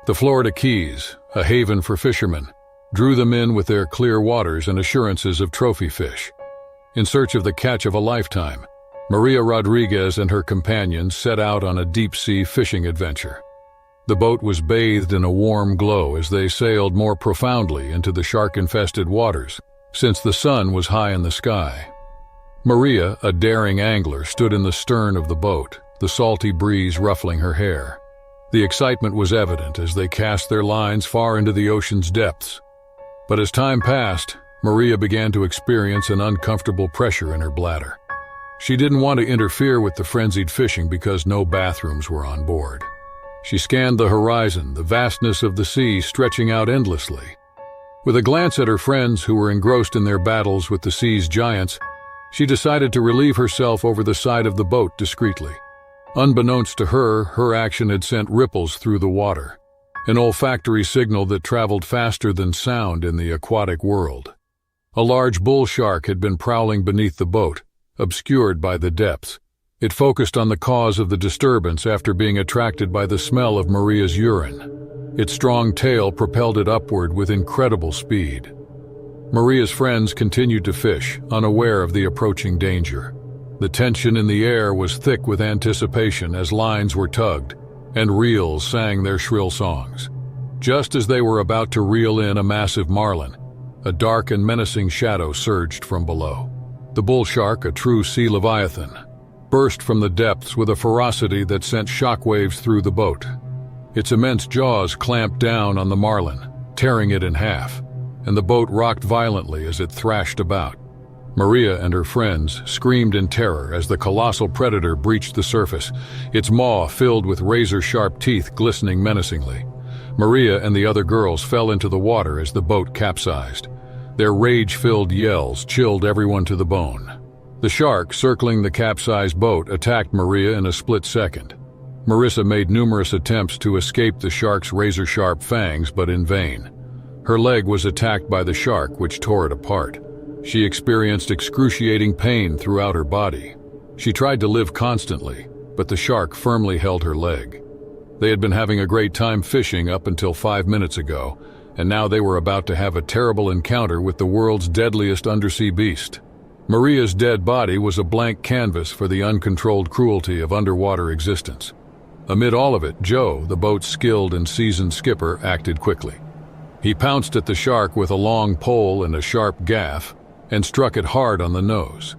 The Florida Keys, a haven for fishermen, drew them in with their clear waters and assurances of trophy fish. In search of the catch of a lifetime, Maria Rodriguez and her companions set out on a deep-sea fishing adventure. The boat was bathed in a warm glow as they sailed more profoundly into the shark-infested waters, since the sun was high in the sky. Maria, a daring angler, stood in the stern of the boat, the salty breeze ruffling her hair. The excitement was evident as they cast their lines far into the ocean's depths. But as time passed, Maria began to experience an uncomfortable pressure in her bladder. She didn't want to interfere with the frenzied fishing because no bathrooms were on board. She scanned the horizon, the vastness of the sea stretching out endlessly. With a glance at her friends who were engrossed in their battles with the sea's giants, she decided to relieve herself over the side of the boat discreetly. Unbeknownst to her, her action had sent ripples through the water, an olfactory signal that traveled faster than sound in the aquatic world. A large bull shark had been prowling beneath the boat, obscured by the depths. It focused on the cause of the disturbance after being attracted by the smell of Maria's urine. Its strong tail propelled it upward with incredible speed. Maria's friends continued to fish, unaware of the approaching danger. The tension in the air was thick with anticipation as lines were tugged, and reels sang their shrill songs. Just as they were about to reel in a massive marlin, a dark and menacing shadow surged from below. The bull shark, a true sea leviathan, burst from the depths with a ferocity that sent shockwaves through the boat. Its immense jaws clamped down on the marlin, tearing it in half, and the boat rocked violently as it thrashed about. Maria and her friends screamed in terror as the colossal predator breached the surface, its maw filled with razor-sharp teeth glistening menacingly. Maria and the other girls fell into the water as the boat capsized. Their rage-filled yells chilled everyone to the bone. The shark, circling the capsized boat, attacked Maria in a split second. Marissa made numerous attempts to escape the shark's razor-sharp fangs, but in vain. Her leg was attacked by the shark, which tore it apart. She experienced excruciating pain throughout her body. She tried to live constantly, but the shark firmly held her leg. They had been having a great time fishing up until 5 minutes ago, and now they were about to have a terrible encounter with the world's deadliest undersea beast. Maria's dead body was a blank canvas for the uncontrolled cruelty of underwater existence. Amid all of it, Joe, the boat's skilled and seasoned skipper, acted quickly. He pounced at the shark with a long pole and a sharp gaff, and struck it hard on the nose.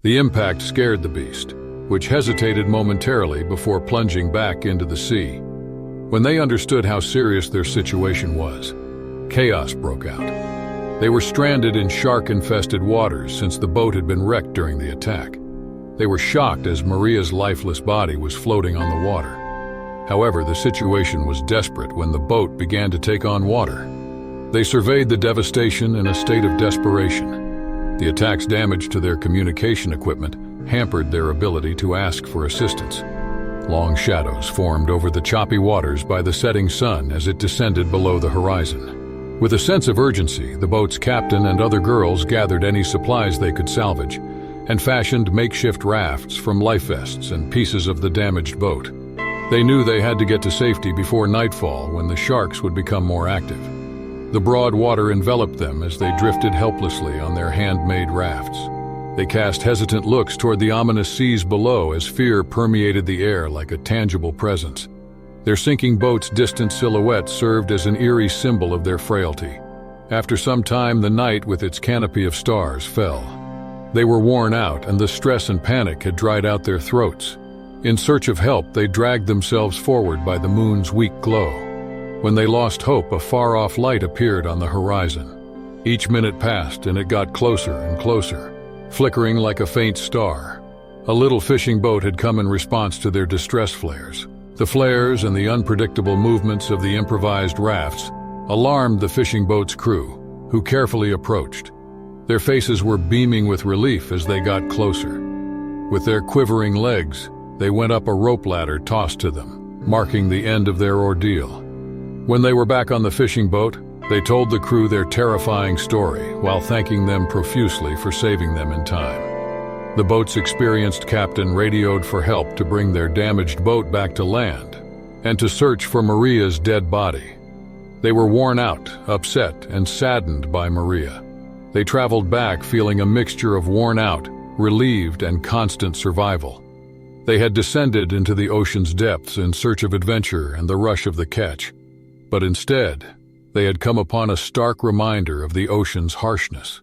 The impact scared the beast, which hesitated momentarily before plunging back into the sea. When they understood how serious their situation was, chaos broke out. They were stranded in shark-infested waters since the boat had been wrecked during the attack. They were shocked as Maria's lifeless body was floating on the water. However, the situation was desperate when the boat began to take on water. They surveyed the devastation in a state of desperation. The attack's damage to their communication equipment hampered their ability to ask for assistance. Long shadows formed over the choppy waters by the setting sun as it descended below the horizon. With a sense of urgency, the boat's captain and other girls gathered any supplies they could salvage and fashioned makeshift rafts from life vests and pieces of the damaged boat. They knew they had to get to safety before nightfall, when the sharks would become more active. The broad water enveloped them as they drifted helplessly on their handmade rafts. They cast hesitant looks toward the ominous seas below as fear permeated the air like a tangible presence. Their sinking boat's distant silhouette served as an eerie symbol of their frailty. After some time, the night with its canopy of stars fell. They were worn out, and the stress and panic had dried out their throats. In search of help, they dragged themselves forward by the moon's weak glow. When they lost hope, a far-off light appeared on the horizon. Each minute passed, and it got closer and closer, flickering like a faint star. A little fishing boat had come in response to their distress flares. The flares and the unpredictable movements of the improvised rafts alarmed the fishing boat's crew, who carefully approached. Their faces were beaming with relief as they got closer. With their quivering legs, they went up a rope ladder tossed to them, marking the end of their ordeal. When they were back on the fishing boat, they told the crew their terrifying story while thanking them profusely for saving them in time. The boat's experienced captain radioed for help to bring their damaged boat back to land, and to search for Maria's dead body. They were worn out, upset, and saddened by Maria. They traveled back feeling a mixture of worn out, relieved, and constant survival. They had descended into the ocean's depths in search of adventure and the rush of the catch, but instead, they had come upon a stark reminder of the ocean's harshness.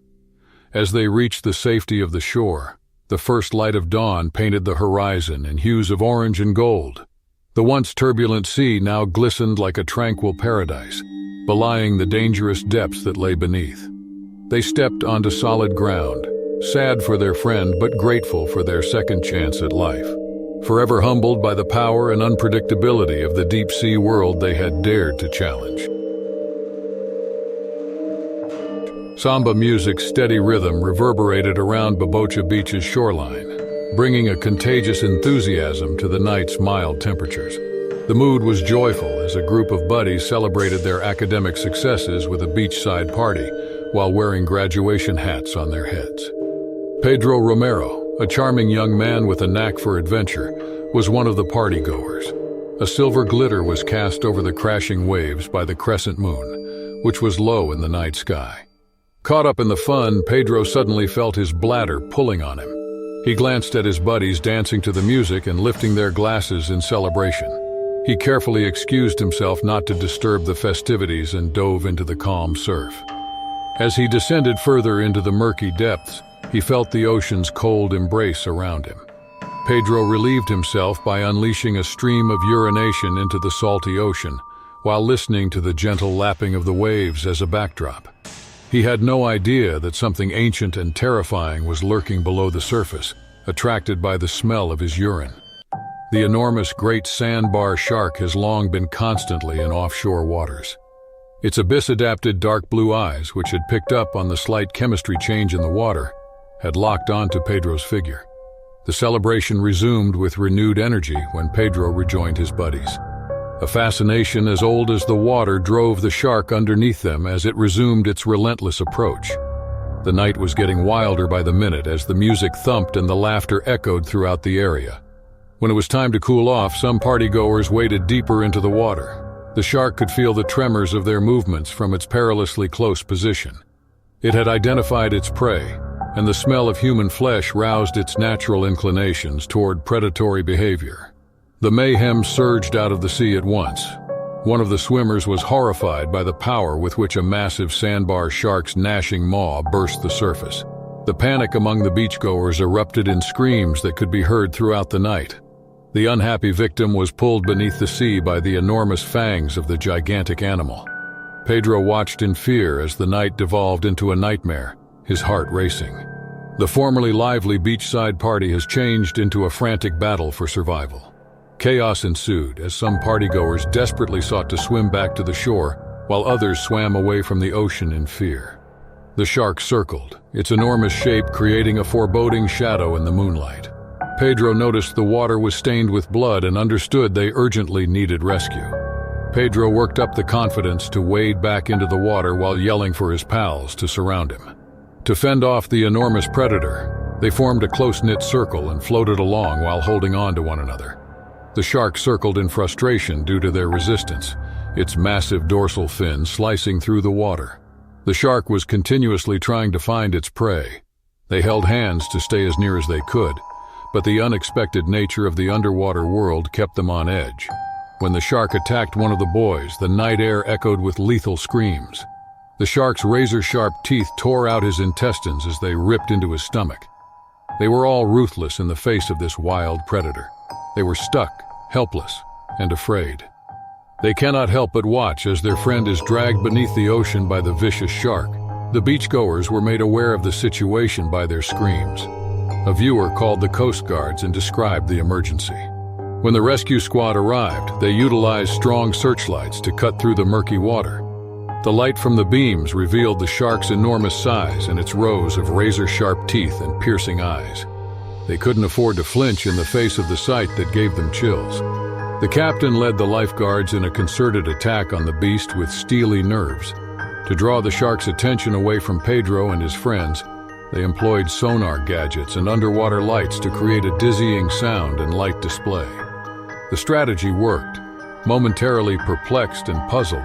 As they reached the safety of the shore, the first light of dawn painted the horizon in hues of orange and gold. The once turbulent sea now glistened like a tranquil paradise, belying the dangerous depths that lay beneath. They stepped onto solid ground, sad for their friend but grateful for their second chance at life, forever humbled by the power and unpredictability of the deep-sea world they had dared to challenge. Samba music's steady rhythm reverberated around Babocha Beach's shoreline, bringing a contagious enthusiasm to the night's mild temperatures. The mood was joyful as a group of buddies celebrated their academic successes with a beachside party while wearing graduation hats on their heads. Pedro Romero, a charming young man with a knack for adventure, was one of the partygoers. A silver glitter was cast over the crashing waves by the crescent moon, which was low in the night sky. Caught up in the fun, Pedro suddenly felt his bladder pulling on him. He glanced at his buddies dancing to the music and lifting their glasses in celebration. He carefully excused himself not to disturb the festivities and dove into the calm surf. As he descended further into the murky depths, he felt the ocean's cold embrace around him. Pedro relieved himself by unleashing a stream of urination into the salty ocean, while listening to the gentle lapping of the waves as a backdrop. He had no idea that something ancient and terrifying was lurking below the surface, attracted by the smell of his urine. The enormous great sandbar shark has long been constantly in offshore waters. Its abyss-adapted dark blue eyes, which had picked up on the slight chemistry change in the water, had locked onto Pedro's figure. The celebration resumed with renewed energy when Pedro rejoined his buddies. A fascination as old as the water drove the shark underneath them as it resumed its relentless approach. The night was getting wilder by the minute as the music thumped and the laughter echoed throughout the area. When it was time to cool off, some partygoers waded deeper into the water. The shark could feel the tremors of their movements from its perilously close position. It had identified its prey, and the smell of human flesh roused its natural inclinations toward predatory behavior. The mayhem surged out of the sea at once. One of the swimmers was horrified by the power with which a massive sandbar shark's gnashing maw burst the surface. The panic among the beachgoers erupted in screams that could be heard throughout the night. The unhappy victim was pulled beneath the sea by the enormous fangs of the gigantic animal. Pedro watched in fear as the night devolved into a nightmare, his heart racing. The formerly lively beachside party has changed into a frantic battle for survival. Chaos ensued as some partygoers desperately sought to swim back to the shore, while others swam away from the ocean in fear. The shark circled, its enormous shape creating a foreboding shadow in the moonlight. Pedro noticed the water was stained with blood and understood they urgently needed rescue. Pedro worked up the confidence to wade back into the water while yelling for his pals to surround him. To fend off the enormous predator, they formed a close-knit circle and floated along while holding on to one another. The shark circled in frustration due to their resistance, its massive dorsal fin slicing through the water. The shark was continuously trying to find its prey. They held hands to stay as near as they could, but the unexpected nature of the underwater world kept them on edge. When the shark attacked one of the boys, the night air echoed with lethal screams. The shark's razor-sharp teeth tore out his intestines as they ripped into his stomach. They were all ruthless in the face of this wild predator. They were stuck, helpless, and afraid. They cannot help but watch as their friend is dragged beneath the ocean by the vicious shark. The beachgoers were made aware of the situation by their screams. A viewer called the Coast Guards and described the emergency. When the rescue squad arrived, they utilized strong searchlights to cut through the murky water. The light from the beams revealed the shark's enormous size and its rows of razor-sharp teeth and piercing eyes. They couldn't afford to flinch in the face of the sight that gave them chills. The captain led the lifeguards in a concerted attack on the beast with steely nerves. To draw the shark's attention away from Pedro and his friends, they employed sonar gadgets and underwater lights to create a dizzying sound and light display. The strategy worked. Momentarily perplexed and puzzled,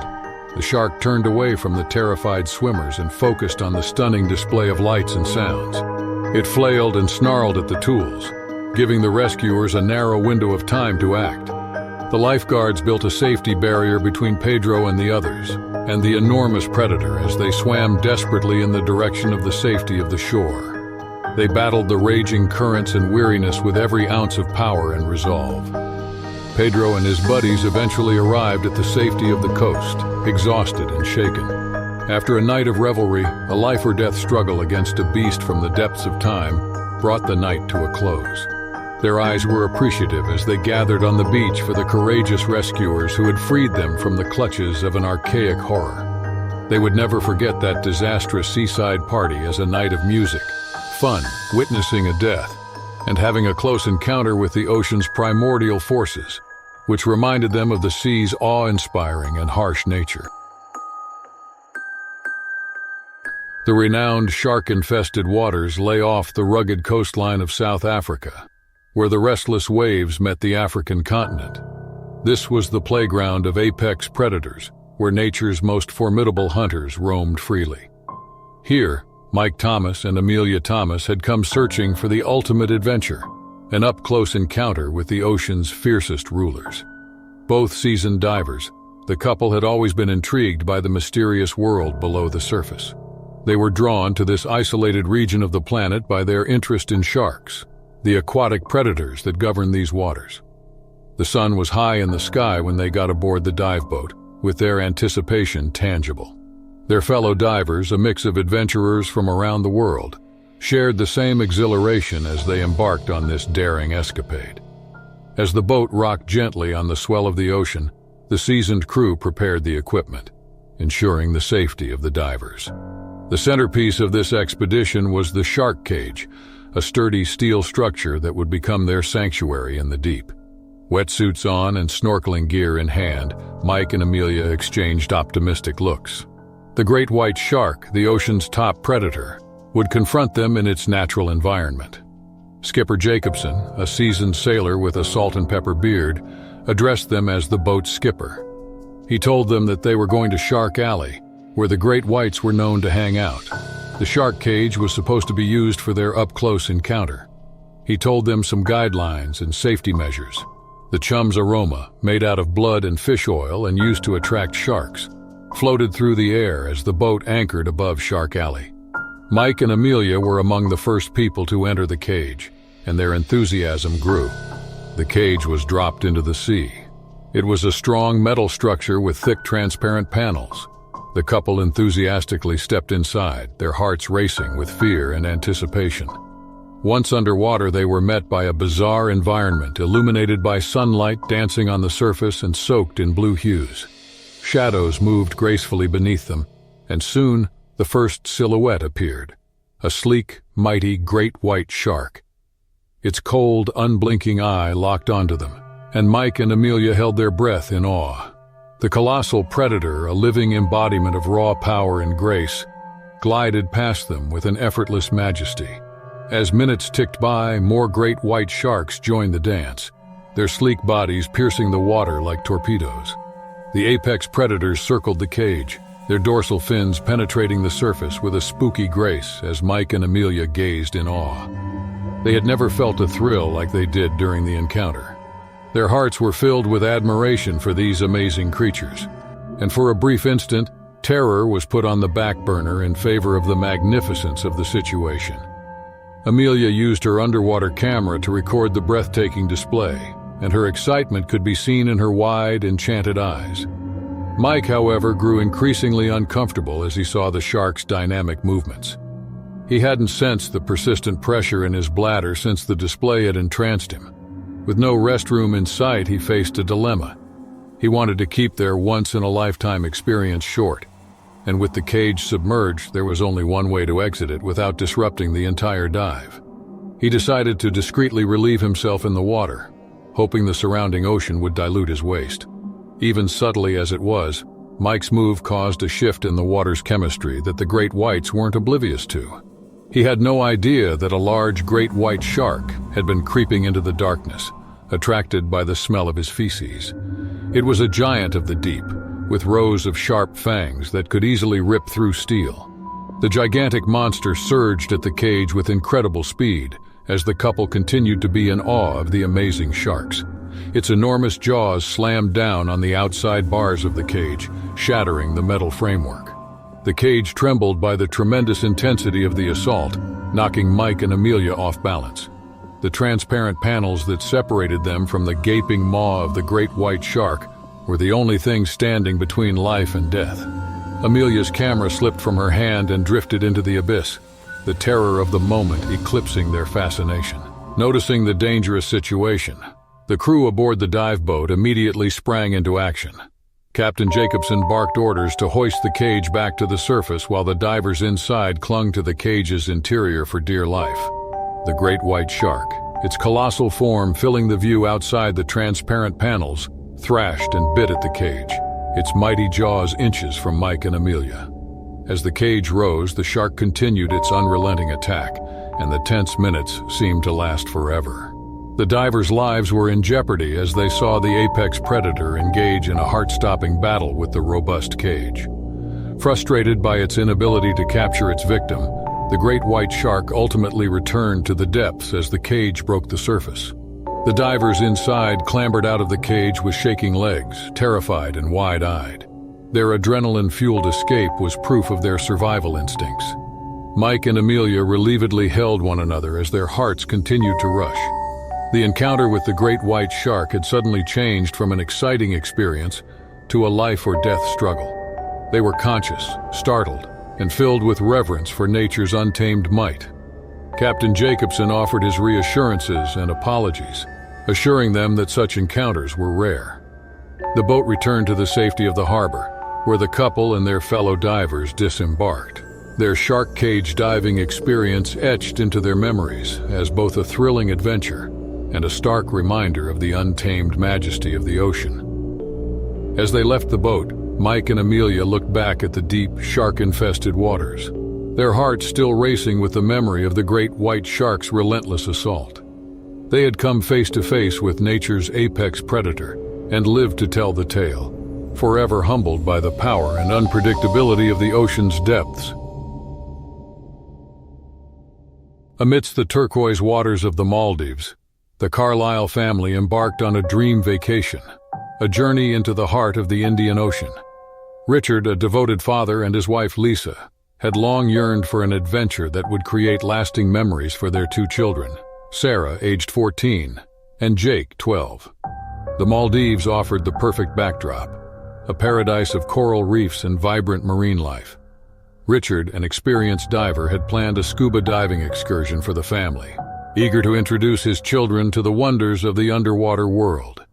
the shark turned away from the terrified swimmers and focused on the stunning display of lights and sounds. It flailed and snarled at the tools, giving the rescuers a narrow window of time to act. The lifeguards built a safety barrier between Pedro and the others, and the enormous predator as they swam desperately in the direction of the safety of the shore. They battled the raging currents and weariness with every ounce of power and resolve. Pedro and his buddies eventually arrived at the safety of the coast, exhausted and shaken. After a night of revelry, a life-or-death struggle against a beast from the depths of time brought the night to a close. Their eyes were appreciative as they gathered on the beach for the courageous rescuers who had freed them from the clutches of an archaic horror. They would never forget that disastrous seaside party as a night of music, fun, witnessing a death, and having a close encounter with the ocean's primordial forces, which reminded them of the sea's awe-inspiring and harsh nature. The renowned shark-infested waters lay off the rugged coastline of South Africa, where the restless waves met the African continent. This was the playground of apex predators, where nature's most formidable hunters roamed freely. Here, Mike Thomas and Amelia Thomas had come searching for the ultimate adventure, an up-close encounter with the ocean's fiercest rulers. Both seasoned divers, the couple had always been intrigued by the mysterious world below the surface. They were drawn to this isolated region of the planet by their interest in sharks, the aquatic predators that govern these waters. The sun was high in the sky when they got aboard the dive boat, with their anticipation tangible. Their fellow divers, a mix of adventurers from around the world, shared the same exhilaration as they embarked on this daring escapade. As the boat rocked gently on the swell of the ocean, the seasoned crew prepared the equipment, ensuring the safety of the divers. The centerpiece of this expedition was the shark cage, a sturdy steel structure that would become their sanctuary in the deep. Wetsuits on and snorkeling gear in hand, Mike and Amelia exchanged optimistic looks. The great white shark, the ocean's top predator, would confront them in its natural environment. Skipper Jacobson, a seasoned sailor with a salt and pepper beard, addressed them as the boat's skipper. He told them that they were going to Shark Alley, where the great whites were known to hang out. The shark cage was supposed to be used for their up-close encounter. He told them some guidelines and safety measures. The chum's aroma, made out of blood and fish oil and used to attract sharks, floated through the air as the boat anchored above Shark Alley. Mike and Amelia were among the first people to enter the cage, and their enthusiasm grew. The cage was dropped into the sea. It was a strong metal structure with thick transparent panels. The couple enthusiastically stepped inside, their hearts racing with fear and anticipation. Once underwater, they were met by a bizarre environment illuminated by sunlight dancing on the surface and soaked in blue hues. Shadows moved gracefully beneath them, and soon the first silhouette appeared, a sleek, mighty, great white shark. Its cold, unblinking eye locked onto them, and Mike and Amelia held their breath in awe. The colossal predator, a living embodiment of raw power and grace, glided past them with an effortless majesty. As minutes ticked by, more great white sharks joined the dance, their sleek bodies piercing the water like torpedoes. The apex predators circled the cage, their dorsal fins penetrating the surface with a spooky grace as Mike and Amelia gazed in awe. They had never felt a thrill like they did during the encounter. Their hearts were filled with admiration for these amazing creatures, and for a brief instant, terror was put on the back burner in favor of the magnificence of the situation. Amelia used her underwater camera to record the breathtaking display, and her excitement could be seen in her wide, enchanted eyes. Mike, however, grew increasingly uncomfortable as he saw the shark's dynamic movements. He hadn't sensed the persistent pressure in his bladder since the display had entranced him. With no restroom in sight, he faced a dilemma. He wanted to keep their once-in-a-lifetime experience short, and with the cage submerged, there was only one way to exit it without disrupting the entire dive. He decided to discreetly relieve himself in the water, hoping the surrounding ocean would dilute his waste. Even subtly as it was, Mike's move caused a shift in the water's chemistry that the great whites weren't oblivious to. He had no idea that a large great white shark had been creeping into the darkness, attracted by the smell of his feces. It was a giant of the deep, with rows of sharp fangs that could easily rip through steel. The gigantic monster surged at the cage with incredible speed as the couple continued to be in awe of the amazing sharks. Its enormous jaws slammed down on the outside bars of the cage, shattering the metal framework. The cage trembled by the tremendous intensity of the assault, knocking Mike and Amelia off balance. The transparent panels that separated them from the gaping maw of the great white shark were the only thing standing between life and death. Amelia's camera slipped from her hand and drifted into the abyss, the terror of the moment eclipsing their fascination. Noticing the dangerous situation, the crew aboard the dive boat immediately sprang into action. Captain Jacobson barked orders to hoist the cage back to the surface while the divers inside clung to the cage's interior for dear life. The great white shark, its colossal form filling the view outside the transparent panels, thrashed and bit at the cage, its mighty jaws inches from Mike and Amelia. As the cage rose, the shark continued its unrelenting attack, and the tense minutes seemed to last forever. The divers' lives were in jeopardy as they saw the apex predator engage in a heart-stopping battle with the robust cage. Frustrated by its inability to capture its victim, the great white shark ultimately returned to the depths as the cage broke the surface. The divers inside clambered out of the cage with shaking legs, terrified and wide-eyed. Their adrenaline-fueled escape was proof of their survival instincts. Mike and Amelia relievedly held one another as their hearts continued to rush. The encounter with the great white shark had suddenly changed from an exciting experience to a life-or-death struggle. They were conscious, startled, and filled with reverence for nature's untamed might. Captain Jacobson offered his reassurances and apologies, assuring them that such encounters were rare. The boat returned to the safety of the harbor, where the couple and their fellow divers disembarked. Their shark cage diving experience etched into their memories as both a thrilling adventure and a stark reminder of the untamed majesty of the ocean. As they left the boat, Mike and Amelia looked back at the deep, shark-infested waters, their hearts still racing with the memory of the great white shark's relentless assault. They had come face to face with nature's apex predator and lived to tell the tale, forever humbled by the power and unpredictability of the ocean's depths. Amidst the turquoise waters of the Maldives, the Carlyle family embarked on a dream vacation, a journey into the heart of the Indian Ocean. Richard, a devoted father, and his wife Lisa had long yearned for an adventure that would create lasting memories for their two children, Sarah, aged 14, and Jake, 12. The Maldives offered the perfect backdrop, a paradise of coral reefs and vibrant marine life. Richard, an experienced diver, had planned a scuba diving excursion for the family, eager to introduce his children to the wonders of the underwater world.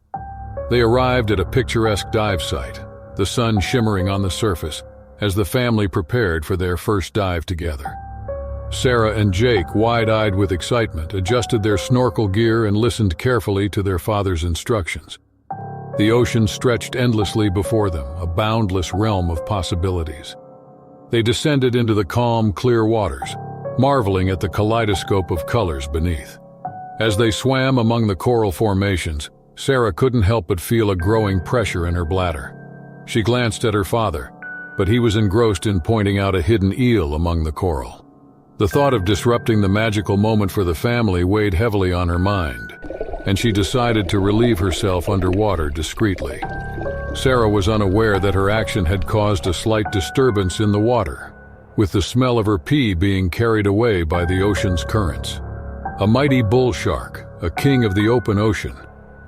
They arrived at a picturesque dive site, the sun shimmering on the surface, as the family prepared for their first dive together. Sarah and Jake, wide-eyed with excitement, adjusted their snorkel gear and listened carefully to their father's instructions. The ocean stretched endlessly before them, a boundless realm of possibilities. They descended into the calm, clear waters, marveling at the kaleidoscope of colors beneath. As they swam among the coral formations, Sarah couldn't help but feel a growing pressure in her bladder. She glanced at her father, but he was engrossed in pointing out a hidden eel among the coral. The thought of disrupting the magical moment for the family weighed heavily on her mind, and she decided to relieve herself underwater discreetly. Sarah was unaware that her action had caused a slight disturbance in the water, with the smell of her pee being carried away by the ocean's currents. A mighty bull shark, a king of the open ocean,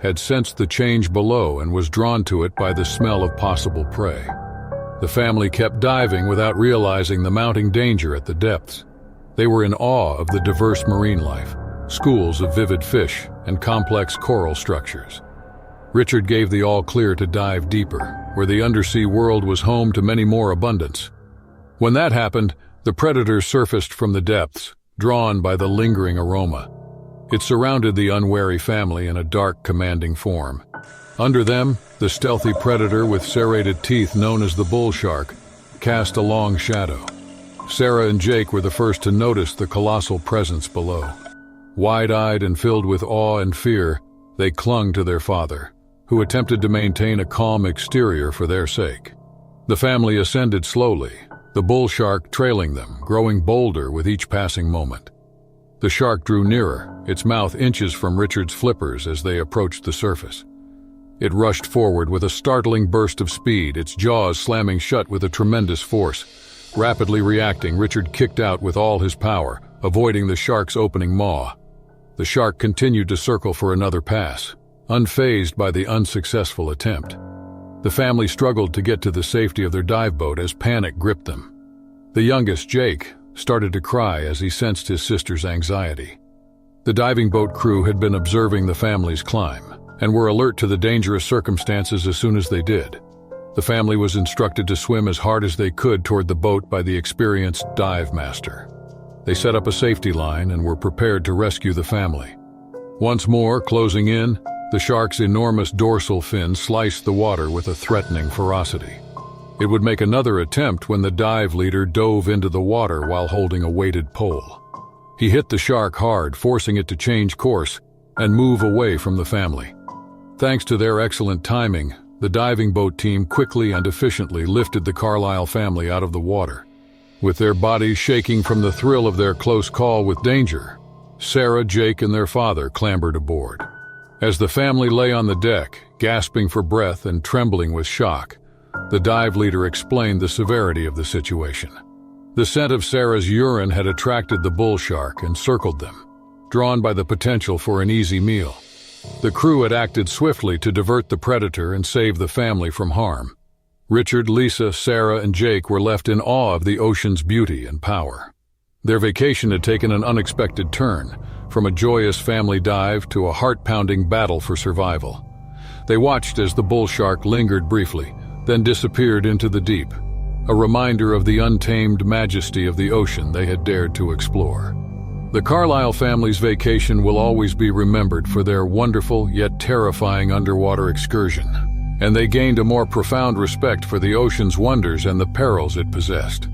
had sensed the change below and was drawn to it by the smell of possible prey. The family kept diving without realizing the mounting danger at the depths. They were in awe of the diverse marine life, schools of vivid fish, and complex coral structures. Richard gave the all-clear to dive deeper, where the undersea world was home to many more abundance. When that happened, the predator surfaced from the depths, drawn by the lingering aroma. It surrounded the unwary family in a dark, commanding form. Under them, the stealthy predator with serrated teeth known as the bull shark cast a long shadow. Sarah and Jake were the first to notice the colossal presence below. Wide-eyed and filled with awe and fear, they clung to their father, who attempted to maintain a calm exterior for their sake. The family ascended slowly, the bull shark trailing them, growing bolder with each passing moment. The shark drew nearer, its mouth inches from Richard's flippers as they approached the surface. It rushed forward with a startling burst of speed, its jaws slamming shut with a tremendous force. Rapidly reacting, Richard kicked out with all his power, avoiding the shark's opening maw. The shark continued to circle for another pass, unfazed by the unsuccessful attempt. The family struggled to get to the safety of their dive boat as panic gripped them. The youngest, Jake, started to cry as he sensed his sister's anxiety. The diving boat crew had been observing the family's climb and were alert to the dangerous circumstances as soon as they did. The family was instructed to swim as hard as they could toward the boat by the experienced dive master. They set up a safety line and were prepared to rescue the family. Once more, closing in, the shark's enormous dorsal fin sliced the water with a threatening ferocity. It would make another attempt when the dive leader dove into the water while holding a weighted pole. He hit the shark hard, forcing it to change course and move away from the family. Thanks to their excellent timing, the diving boat team quickly and efficiently lifted the Carlisle family out of the water. With their bodies shaking from the thrill of their close call with danger, Sarah, Jake, and their father clambered aboard. As the family lay on the deck, gasping for breath and trembling with shock, the dive leader explained the severity of the situation. The scent of Sarah's urine had attracted the bull shark and circled them, drawn by the potential for an easy meal. The crew had acted swiftly to divert the predator and save the family from harm. Richard, Lisa, Sarah, and Jake were left in awe of the ocean's beauty and power. Their vacation had taken an unexpected turn, from a joyous family dive to a heart-pounding battle for survival. They watched as the bull shark lingered briefly, then disappeared into the deep, a reminder of the untamed majesty of the ocean they had dared to explore. The Carlisle family's vacation will always be remembered for their wonderful yet terrifying underwater excursion, and they gained a more profound respect for the ocean's wonders and the perils it possessed.